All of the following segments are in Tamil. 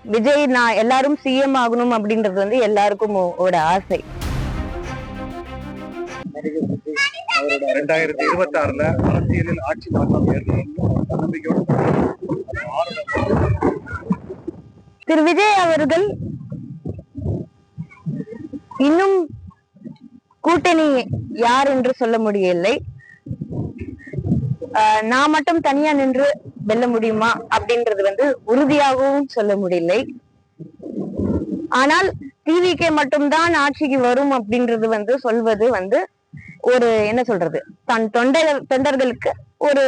விஜய் நான் எல்லாரும் சிஎம் ஆகணும் அப்படின்றது வந்து எல்லாருக்கும் ஒரு ஆசை. நடிகர் விஜய் அவரோட 2026ல அரசியலில் ஆட்சி மாற்றம் ஏற்படும். திரு விஜய் அவர்கள் இன்னும் கூட்டணி யார் என்று சொல்ல முடியவில்லை. நான் மட்டும் தனியா நின்று வெல்ல முடியுமா அப்படின்றது வந்து உறுதியாகவும் சொல்ல முடியலை. ஆனால் டிவிகே மட்டும்தான் ஆட்சிக்கு வரும் அப்படின்றது வந்து சொல்வது வந்து ஒரு என்ன சொல்றது, தன் தொண்டர்களுக்கு ஒரு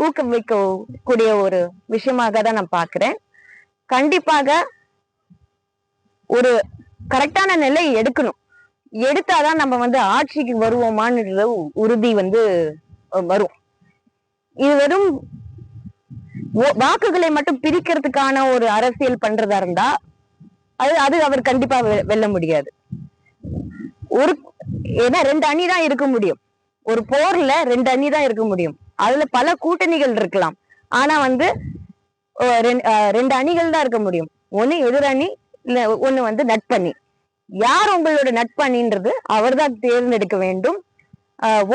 ஊக்குவிக்கக்கூடிய ஒரு விஷயமாக தான் நான் பாக்குறேன். கண்டிப்பாக ஒரு கரெக்டான நிலை எடுக்கணும். எடுத்தாதான் நம்ம வந்து ஆட்சிக்கு வருவோமான்னு உறுதி வந்து வரும். இது வெறும் வாக்குகளை மட்டும் பிரிக்கிறதுக்கான ஒரு அரசியல் பண்றதா இருந்தா அது அவர் கண்டிப்பா வெல்ல முடியாது. ஏன்னா 2 அணி தான் இருக்க முடியும். ஒரு போர்ல 2 அணி தான் இருக்க முடியும். அதுல பல கூட்டணிகள் இருக்கலாம். ஆனா வந்து 2 அணிகள் தான் இருக்க முடியும். ஒண்ணு எதிரணி, இல்ல ஒண்ணு வந்து நட்பணி. யார் உங்களோட நட்பணின்றது அவர் தான் தேர்ந்தெடுக்க வேண்டும்.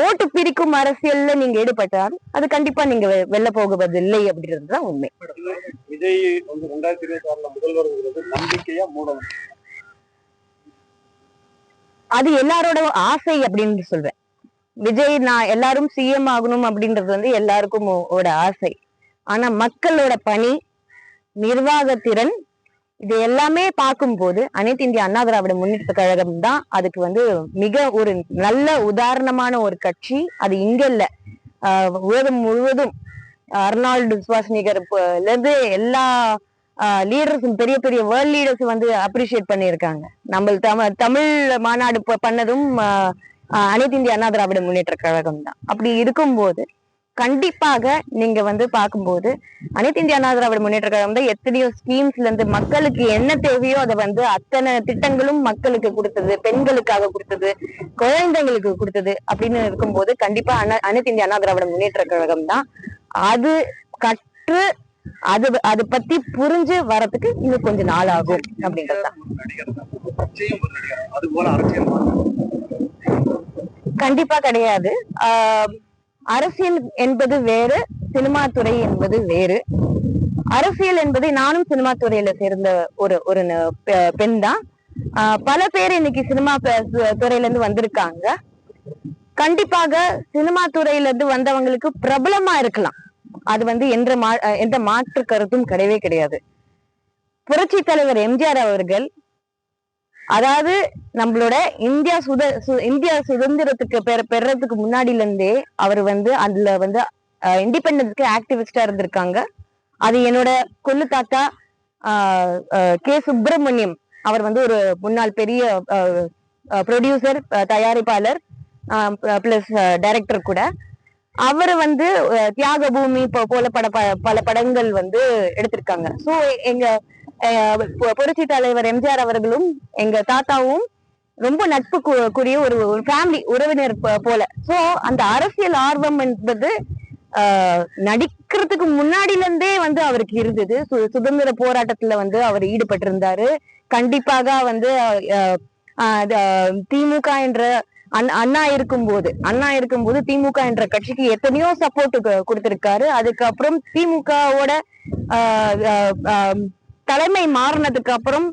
ஓட்டு பிரிக்கும் அரசியல்ல நீங்க ஈடுபட்டால் அது கண்டிப்பா நீங்க வெல்ல போகுவதில்லை அப்படின்றதுதான் உண்மை. விஜய் வந்து 2026ல முதல்வர் நம்பிக்கையா மூடம்? அது எல்லாரோட ஆசை அப்படின்னு சொல்வேன். விஜய் நான் எல்லாரும் சிஎம் ஆகணும் அப்படின்றது வந்து எல்லாருக்கும் ஒரு ஆசை. ஆனா மக்களோட பணி, நிர்வாகத்திறன், இது எல்லாமே பார்க்கும்போது அனைத்து இந்திய அண்ணா திராவிட முன்னேற்ற கழகம் தான் அதுக்கு வந்து மிக ஒரு நல்ல உதாரணமான ஒரு கட்சி. அது இங்க இல்ல, உலகம் முழுவதும் அர்னால்டு சுவாஸ்னிகர்ல இருந்து எல்லா லீடர்ஸும், பெரிய பெரிய வேர்ல்ட் லீடர்ஸ் வந்து அப்ரிஷியேட் பண்ணியிருக்காங்க. நம்ம தமிழ் மாநாடு பண்ணதும் அனைத்து இந்திய அண்ணா திராவிட முன்னேற்ற கழகம் தான். அப்படி இருக்கும்போது கண்டிப்பாக நீங்க வந்து பார்க்கும்போது அனைத்து இந்திய அண்ணா திராவிட முன்னேற்ற கழகம் தான் எத்தனையோ ஸ்கீம்ஸ்ல இருந்து மக்களுக்கு என்ன தேவையோ அதை வந்து அத்தனை திட்டங்களும் மக்களுக்கு கொடுத்தது, பெண்களுக்காக கொடுத்தது, குழந்தைங்களுக்கு கொடுத்தது. அப்படின்னு இருக்கும்போது கண்டிப்பா அனைத்து இந்திய அண்ணா திராவிட முன்னேற்ற கழகம் தான். அது கற்று அது பத்தி புரிஞ்சு வரதுக்கு இன்னும் கொஞ்சம் நாள் ஆகும் அப்படின்றதுதான். கண்டிப்பா கிடையாது. அரசியல் என்பது வேறு, சினிமா துறை என்பது வேறு. அரசியல் என்பதை நானும் சினிமா துறையில சேர்ந்த ஒரு பெண் தான். பல பேர் இன்னைக்கு சினிமா துறையில இருந்து வந்திருக்காங்க. கண்டிப்பாக சினிமா துறையில இருந்து வந்தவங்களுக்கு பிரபலமா இருக்கலாம். அது வந்து எந்த மாற்று கருத்தும் கிடையவே கிடையாது. புரட்சி தலைவர் எம்ஜிஆர் அவர்கள், அதாவது நம்மளோட இந்தியா சுதந்திரத்துக்கு பெறதுக்கு முன்னாடில இருந்தே அவர் வந்து அதுல வந்து இண்டிபெண்டன்ஸ்க்கு ஆக்டிவிஸ்டா இருந்திருக்காங்க. அது என்னோட கொள்ளு தாத்தா கே சுப்பிரமணியம் அவர் வந்து ஒரு முன்னாள் பெரிய ப்ரொடியூசர், தயாரிப்பாளர், பிளஸ் டைரக்டர் கூட. அவரு வந்து தியாக பூமி போல பல படங்கள் வந்து எடுத்திருக்காங்க. சோ எங்க புரட்சி தலைவர் எம்ஜிஆர் அவர்களும் எங்க தாத்தாவும் ரொம்ப நட்புக்குரிய ஒரு ஃபேமிலி உறவினர் போல. சோ அந்த அரசியல் ஆர்வம் என்பது நடிக்கிறதுக்கு முன்னாடில இருந்தே வந்து அவருக்கு இருந்தது. சுதந்திர போராட்டத்துல வந்து அவர் ஈடுபட்டிருந்தாரு. கண்டிப்பாக வந்து திமுக என்ற அண்ணா இருக்கும்போது திமுக என்ற கட்சிக்கு எத்தனையோ சப்போர்ட் கொடுத்திருக்காரு. அதுக்கப்புறம் திமுகவோட தலைமை மாறினதுக்கு அப்புறம்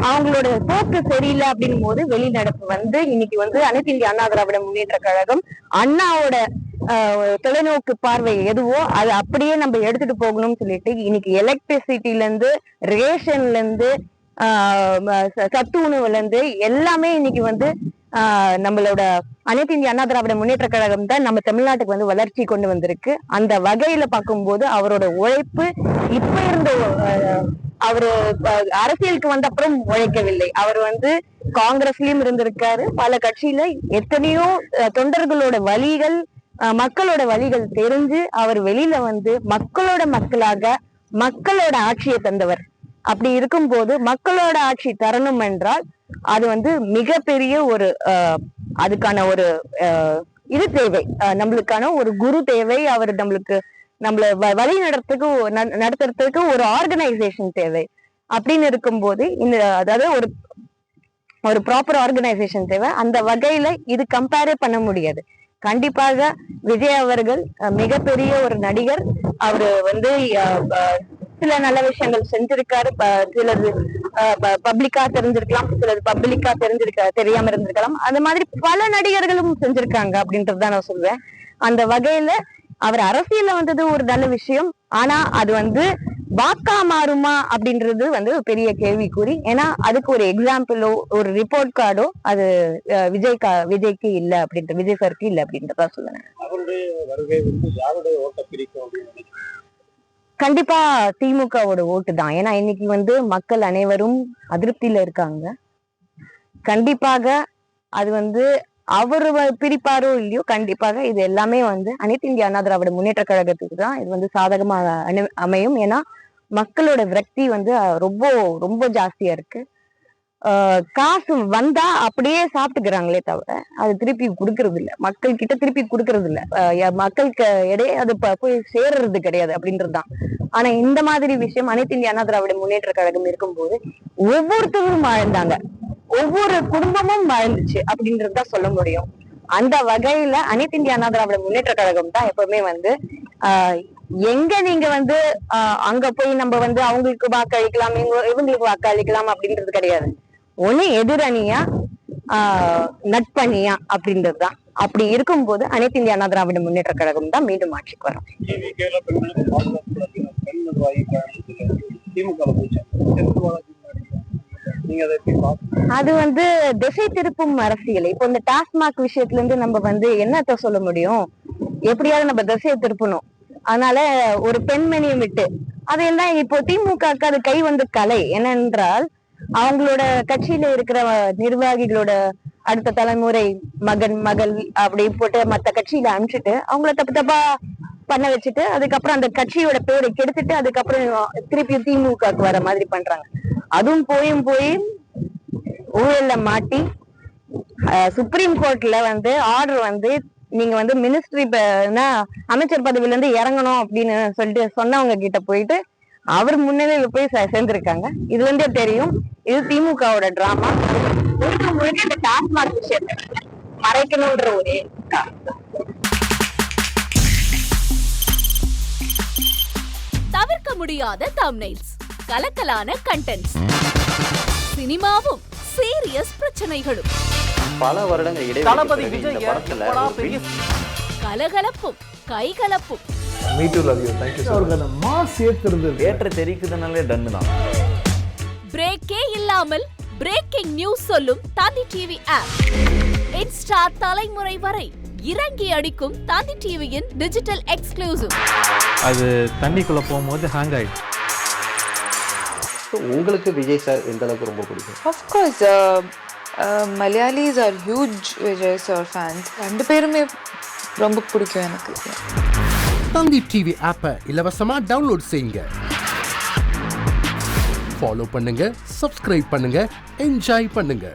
அவங்களோட போக்கு சரியில்லை அப்படின்னும் போது வெளிநடப்பு வந்து இன்னைக்கு வந்து அனைத்து இந்திய அண்ணா திராவிட முன்னேற்ற கழகம் அண்ணாவோட தொலைநோக்கு பார்வை எதுவோ அது அப்படியே நம்ம எடுத்துட்டு போகணும்னு சொல்லிட்டு இன்னைக்கு எலக்ட்ரிசிட்டில இருந்து, ரேஷன்ல இருந்து, சத்து உணவுல இருந்து எல்லாமே இன்னைக்கு வந்து நம்மளோட அனைத்து இந்திய அண்ணா திராவிட முன்னேற்ற கழகம் தான் நம்ம தமிழ்நாட்டுக்கு வந்து வளர்ச்சி கொண்டு வந்திருக்கு. அந்த வகையில பார்க்கும்போது அவரோட உழைப்பு இப்ப இருந்த அவரு அரசியலுக்கு வந்த அப்புறம் உழைக்கவில்லை. அவர் வந்து காங்கிரஸ்லயும் இருந்திருக்காரு, பல கட்சியில எத்தனையோ தொண்டர்களோட வழிகள், மக்களோட வழிகள் தெரிஞ்சு அவர் வெளியில வந்து மக்களாக மக்களோட ஆட்சியை தந்தவர். அப்படி இருக்கும்போது மக்களோட ஆட்சி தரணும் என்றால் அது வந்து மிகப்பெரிய ஒரு அதுக்கான ஒரு இது தேவை, நம்மளுக்கான ஒரு குரு தேவை. அவர் நம்மள வழி நடத்துறதுக்கு ஒரு ஆர்கனைசேஷன் தேவை. அப்படின்னு இருக்கும்போது இந்த அதாவது ஒரு ப்ராப்பர் ஆர்கனைசேஷன் தேவை. அந்த வகையில இது கம்பேரே பண்ண முடியாது. கண்டிப்பாக விஜய் அவர்கள் மிகப்பெரிய ஒரு நடிகர். அவரு வந்து சில நல்ல விஷயங்கள் செஞ்சிருக்காரு. சிலது பப்ளிக்கா தெரிஞ்சிருக்கலாம், சிலது பப்ளிக்கா தெரியாம இருந்திருக்கலாம். அந்த மாதிரி பல நடிகர்களும் செஞ்சிருக்காங்க அப்படின்றதுதான் நான் சொல்வேன். அந்த வகையில அவர் அரசியல்ல வந்தது ஒரு நல்ல விஷயம். ஆனா அது வந்து வாக்கா மாறுமா அப்படின்றது வந்து ஒரு பெரிய கேள்விக்குறி. ஏன்னா அதுக்கு ஒரு எக்ஸாம்பிளோ ஒரு ரிப்போர்ட் கார்டோ அது விஜய்க்கு இல்ல அப்படின்ற, விஜய் சாருக்கு இல்ல அப்படின்றதா சொல்லுவேன். அவருடைய வருகை வந்து யாருடைய ஓட்ட பிரிக்கும் அப்படின்னு நினைக்கிறேன். கண்டிப்பா திமுகவோட ஓட்டு தான். ஏன்னா இன்னைக்கு வந்து மக்கள் அனைவரும் அதிருப்தியில இருக்காங்க. கண்டிப்பாக அது வந்து அவரு பிரிப்பாரோ இல்லையோ, கண்டிப்பாக இது எல்லாமே வந்து அனைத்து இந்திய அண்ணா திராவிட முன்னேற்ற கழகத்துக்கு தான் இது வந்து சாதகமாக அமையும். ஏன்னா மக்களோட விரக்தி வந்து ரொம்ப ரொம்ப ஜாஸ்தியா இருக்கு. காசு வந்தா அப்படியே சாப்பிட்டுக்கிறாங்களே தவிர அது திருப்பி கொடுக்கறது இல்ல, மக்கள் கிட்ட திருப்பி கொடுக்கறது இல்ல. மக்களுக்கு இடையே அது போய் சேர்றது கிடையாது அப்படின்றதுதான். ஆனா இந்த மாதிரி விஷயம் அனைத்து இந்திய அண்ணா திராவிட முன்னேற்ற கழகம் இருக்கும்போது ஒவ்வொருத்தரும் வாழ்ந்தாங்க, ஒவ்வொரு குடும்பமும் வாழ்ந்துச்சு அப்படின்றதுதான் சொல்ல முடியும். அந்த வகையில அனைத்து இந்திய அண்ணா திராவிட முன்னேற்ற கழகம் தான் எப்பவுமே வந்து எங்க நீங்க வந்து அங்க போய் நம்ம வந்து அவங்களுக்கு வாக்களிக்கலாம், இவங்களுக்கு வாக்களிக்கலாம் அப்படின்றது கிடையாது. ஒண்ணு எதிரணியா நட்பணியா அப்படின்றதுதான். அப்படி இருக்கும்போது அனைத்து இந்திய அண்ணா திராவிட முன்னேற்ற கழகம் தான் மீண்டும் ஆட்சிக்கு வரும். அது வந்து திசை திருப்பும் அரசியல். இப்போ இந்த டாஸ்மாக் விஷயத்துல இருந்து நம்ம வந்து என்னத்த சொல்ல முடியும், எப்படியாவது நம்ம திசையை திருப்பணும். அதனால ஒரு பெண்மணியை விட்டு அதையெல்லாம் இப்போ திமுக அது கை வந்து கலை என்னென்றால் அவங்களோட கட்சியில இருக்கிற நிர்வாகிகளோட அடுத்த தலைமுறை மகள் அப்படி போட்டு மத்த கட்சியில அனுப்பிச்சுட்டு அவங்கள தப்பு தப்பா பண்ண வச்சுட்டு அதுக்கப்புறம் அந்த கட்சியோட பேரை கெடுத்துட்டு அதுக்கப்புறம் திருப்பி திமுகக்கு வர மாதிரி பண்றாங்க. அதுவும் போய் ஊழல்ல மாட்டி சுப்ரீம் கோர்ட்ல வந்து ஆர்டர் வந்து நீங்க வந்து மினிஸ்ட்ரி அமைச்சர் பதவியில இருந்து இறங்கணும் அப்படின்னு சொல்லிட்டு சொன்னவங்க கிட்ட போயிட்டு அவர் முன்னிலையில போய் சேர்ந்திருக்காங்க. இதுல இருந்தே தெரியும் இது திமுகவோட டிராமா. முழுக்க இந்த டாஸ்மாக் விஷயத்தை மறைக்கணும்ன்ற ஒரே தவிர்க்க முடியாத தம்ப்நெயில்ஸ், கலக்கலான கண்டென்ட்ஸ், சினிமாவும் சீரியஸ் பிரச்சனைகளும், பல வருடங்கள் இடைவெளி கலகலப்பும் கைகலப்பும், Me too, love you. Thank you so much. அவருக்கு மாஸ் ஏத்துறது ஏற்ற தெரிக்குதுனாலே டன்னு தான். பிரேக்கே இல்லாமல் பிரேக்கிங் நியூஸ் சொல்லும் தந்தி டிவி ஆப். இன்ஸ்டா தலைமுறை வரை இறங்கி அடிக்கும் தந்தி டிவியின் டிஜிட்டல் எக்ஸ்க்ளூசிவ். அது தண்ணிக்குள்ள போகும்போது ஹேங் ஆயிடுச்சு. உங்களுக்கு விஜய் சார் எந்த அளவுக்கு ரொம்ப பிடிக்கும்? Of course, Malayalis are huge Vijay sir fans. ரெண்டு பேருமே ரொம்ப பிடிக்கும் எனக்கு. தந்தி டிவி ஆப்பை இலவசமா டவுன்லோட் செய்யுங்க, ஃபாலோ பண்ணுங்க, சப்ஸ்கிரைப் பண்ணுங்க, என்ஜாய் பண்ணுங்க.